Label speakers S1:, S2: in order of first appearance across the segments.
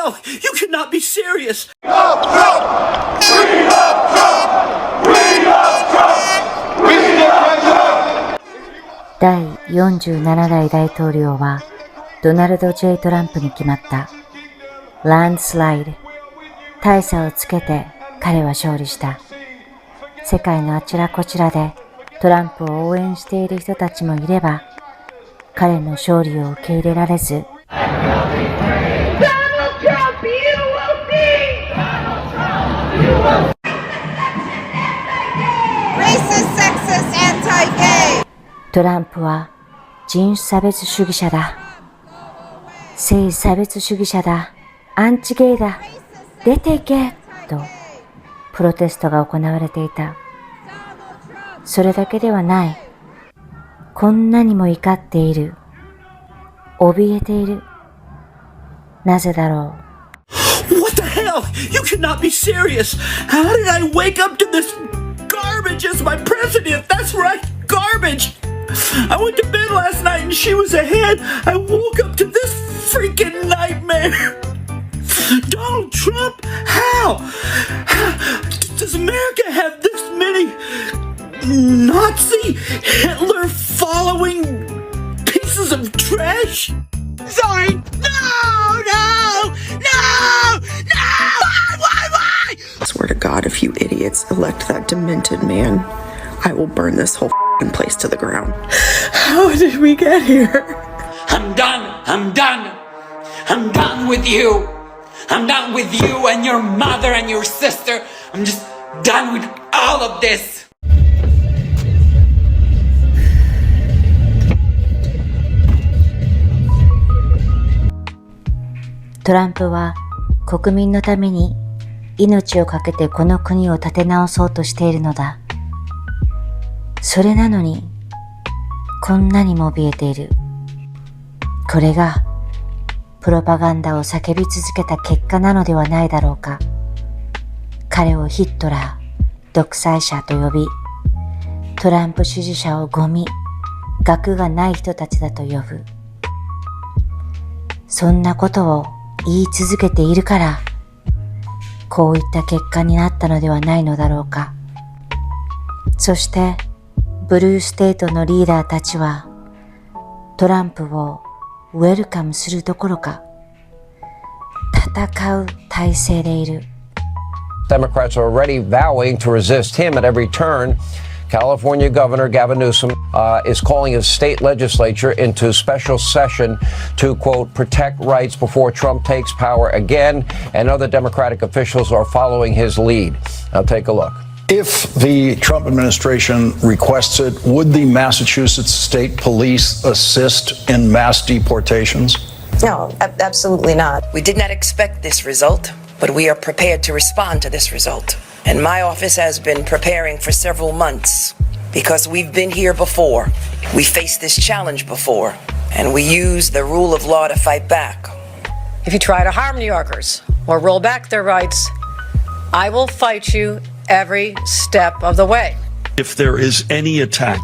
S1: hell? You cannot be serious.
S2: Trump! Trump! We love Trump! We love Trump! We love Trump!
S3: 第47代大統領はドナルド・ J. トランプに決まった。ランドスライド。大差をつけて彼は勝利した。世界のあちらこちらでトランプを応援している人たちもいれば、彼の勝利を受け入れられず、トランプは人種差別主義者だ。性差別主義者だ。アンチゲイだ。出ていけとプロテストが行われていた。それだけではない。こんなにも怒っている。怯えている。なぜだろ
S1: う。What the hell? You cannot be serious. How did I wake up to this garbage as my president? That's right, garbage. I went to bed last night and she was ahead. I woke up to this freaking nightmare. Donald Trump? How? Does America have this many Nazi, Hitler following pieces of trash?
S4: Sorry! No! No! No! No! Why?
S5: I swear to God, if you idiots elect that demented man, I will burn this whole place to the ground.
S1: How did we get here?
S6: I'm done. I'm done with you. I'm done with you and your mother and your sister. I'm just done with all of this.
S3: トランプは国民のために命を懸けてこの国を立て直そうとしているのだ。それなのにこんなにも怯えている。これがプロパガンダを叫び続けた結果なのではないだろうか。彼をヒットラー、独裁者と呼び、トランプ支持者をゴミ、学がない人たちだと呼ぶ。そんなことを言い続けているから、こういった結果になったのではないのだろうか。そして、ブルーステートのリーダーたちは、トランプをウェルカムするどころか、戦う体制でいる。
S7: Democrats are already vowing to resist him at every turn. California Governor Gavin Newsom is calling his state legislature into special session to, quote, protect rights before Trump takes power again, and other Democratic officials are following his lead. Now take a look.
S8: If the Trump administration requests it, would the Massachusetts State Police assist in mass deportations?
S9: No, absolutely not.
S10: We did not expect this result, but we are prepared to respond to this result. And my office has been preparing for several months because we've been here before. We faced this challenge before, and we use the rule of law to fight back.
S9: If you try to harm New Yorkers or roll back their rights, I will fight you every step of the way.
S11: If there is any attack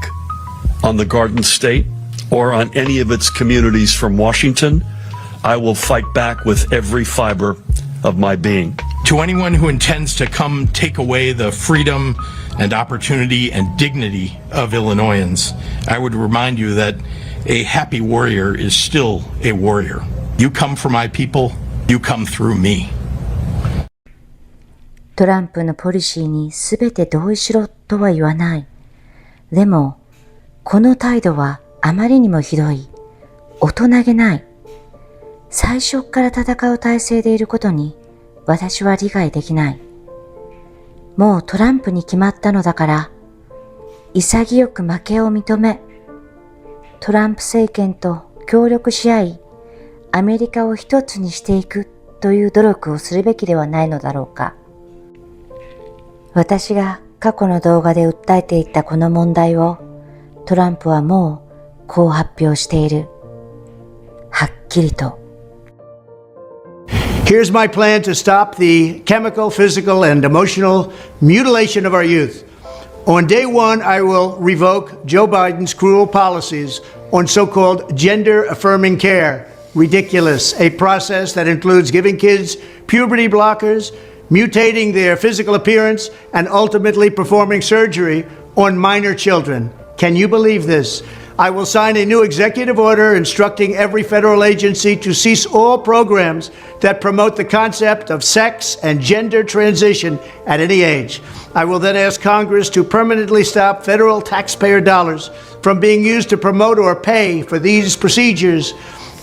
S11: on the Garden State or on any of its communities from Washington, I will fight back with every fiber of my being.
S12: To anyone who intends to come take away the freedom and opportunity and dignity of Illinoisans, I would remind you that a happy warrior is still a warrior. You come for my people, you come through me.
S3: トランプのポリシーにすべて同意しろとは言わない。でも、この態度はあまりにもひどい。大人げない。最初から戦う体制でいることに私は理解できない。もうトランプに決まったのだから、潔く負けを認め、トランプ政権と協力し合い、アメリカを一つにしていくという努力をするべきではないのだろうか。私が過去の動画で訴えていたこの問題を、トランプはもうこう発表している。はっきりと。
S13: Here's my plan to stop the chemical, physical, and emotional mutilation of our youth. On day one, I will revoke Joe Biden's cruel policies on so-called gender-affirming care. ridiculous. A process that includes giving kids puberty blockers, mutating their physical appearance, and ultimately performing surgery on minor children. Can you believe this? I will sign a new executive order instructing every federal agency to cease all programs that promote the concept of sex and gender transition at any age. I will then ask Congress to permanently stop federal taxpayer dollars from being used to promote or pay for these procedures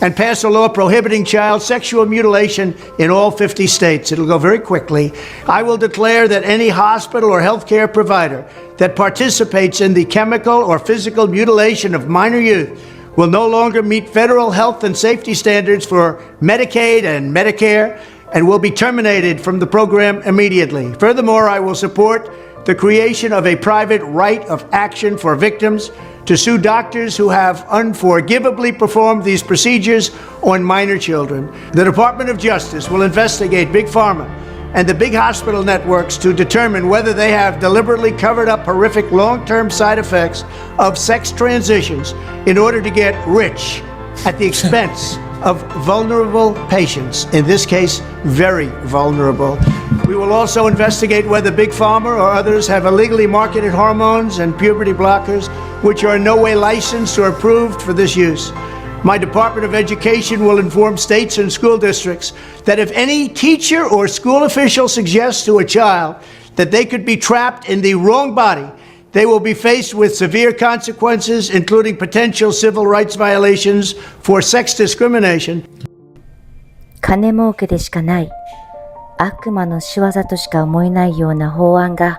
S13: and pass a law prohibiting child sexual mutilation in all 50 states. It'll go very quickly. I will declare that any hospital or healthcare provider that participates in the chemical or physical mutilation of minor youth will no longer meet federal health and safety standards for Medicaid and Medicare and will be terminated from the program immediately. Furthermore, I will support the creation of a private right of action for victims to sue doctors who have unforgivably performed these procedures on minor children. The Department of Justice will investigate Big Pharma and the big hospital networks to determine whether they have deliberately covered up horrific long-term side effects of sex transitions in order to get rich at the expense of vulnerable patients, in this case, very vulnerable. We will also investigate whether Big Pharma or others have illegally marketed hormones and puberty blockers which are in no way licensed or approved for this use. My Department of Education will inform states and school districts that if any teacher or school official suggests to a child that they could be trapped in the wrong body, they will be faced with severe consequences, including potential civil rights violations for sex discrimination.
S3: 金儲けでしかない、悪魔の仕業としか思えないような法案が、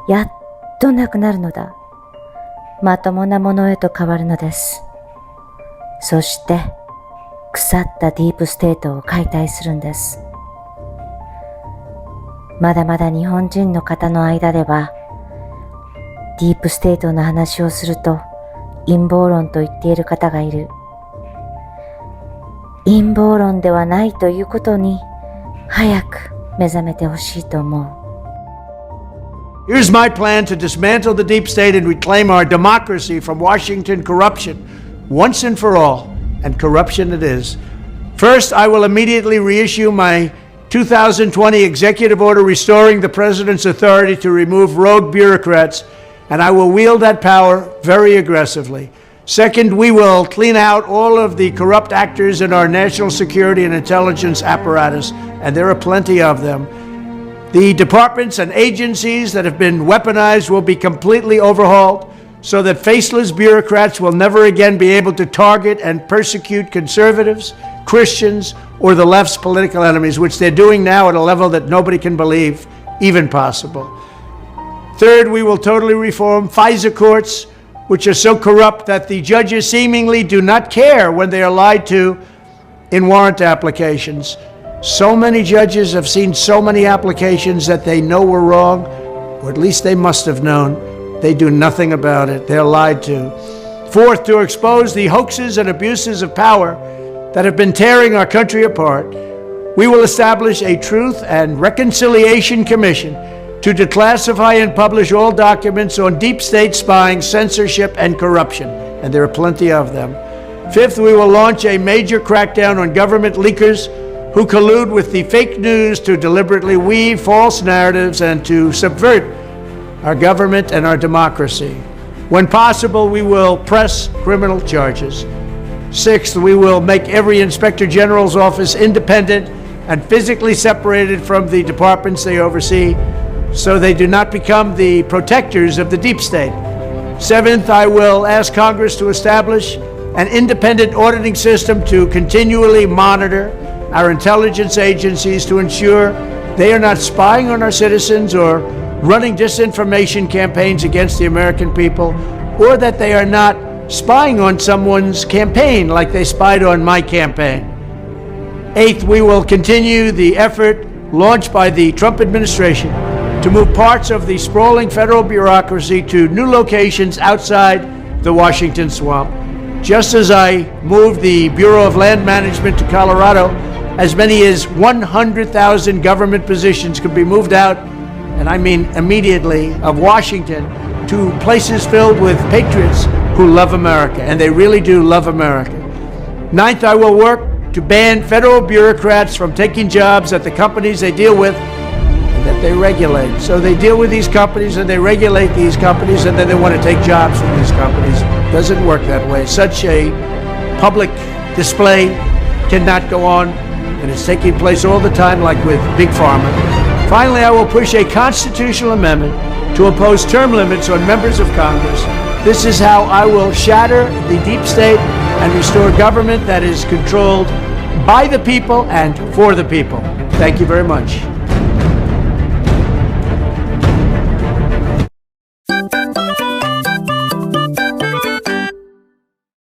S3: やっとなくなるのだ。まともなものへと変わるのです。そして、腐ったディープステートを解体するんです。まだまだ日本人の方の間では、ディープステートの話をすると陰謀論と言っている方がいる。陰謀論ではないということに早く目覚めてほしいと思う。
S13: Here's my plan to dismantle the deep state and reclaim our democracy from Washington corruption once and for all, and corruption it is. First, I will immediately reissue my 2020 executive order restoring the president's authority to remove rogue bureaucrats, and I will wield that power very aggressively. Second, we will clean out all of the corrupt actors in our national security and intelligence apparatus, and there are plenty of them. The departments and agencies that have been weaponized will be completely overhauled so that faceless bureaucrats will never again be able to target and persecute conservatives, Christians, or the left's political enemies, which they're doing now at a level that nobody can believe even possible. Third, we will totally reform FISA courts, which are so corrupt that the judges seemingly do not care when they are lied to in warrant applications. So many judges have seen so many applications that they know were wrong, or at least they must have known. They do nothing about it. They're lied to. Fourth, to expose the hoaxes and abuses of power that have been tearing our country apart, we will establish a Truth and Reconciliation Commission to declassify and publish all documents on deep state spying, censorship, and corruption, and there are plenty of them. Fifth, we will launch a major crackdown on government leakers who collude with the fake news to deliberately weave false narratives and to subvert our government and our democracy. When possible, we will press criminal charges. Sixth, we will make every Inspector General's office independent and physically separated from the departments they oversee, so they do not become the protectors of the deep state. Seventh, I will ask Congress to establish an independent auditing system to continually monitor our intelligence agencies to ensure they are not spying on our citizens or running disinformation campaigns against the American people, or that they are not spying on someone's campaign like they spied on my campaign. Eighth, we will continue the effort launched by the Trump administration to move parts of the sprawling federal bureaucracy to new locations outside the Washington swamp. Just as I moved the Bureau of Land Management to Colorado, as many as 100,000 government positions could be moved out, and I mean immediately, of Washington to places filled with patriots who love America, and they really do love America. Ninth, I will work to ban federal bureaucrats from taking jobs at the companies they deal with and that they regulate. So they deal with these companies and they regulate these companies, and then they want to take jobs from these companies. It doesn't work that way. Such a public display cannot go on, and it's taking place all the time, like with Big Pharma. Finally, I will push a constitutional amendment to impose term limits on members of Congress. This is how I will shatter the deep state and restore government that is controlled by the people and for the people. Thank you very much.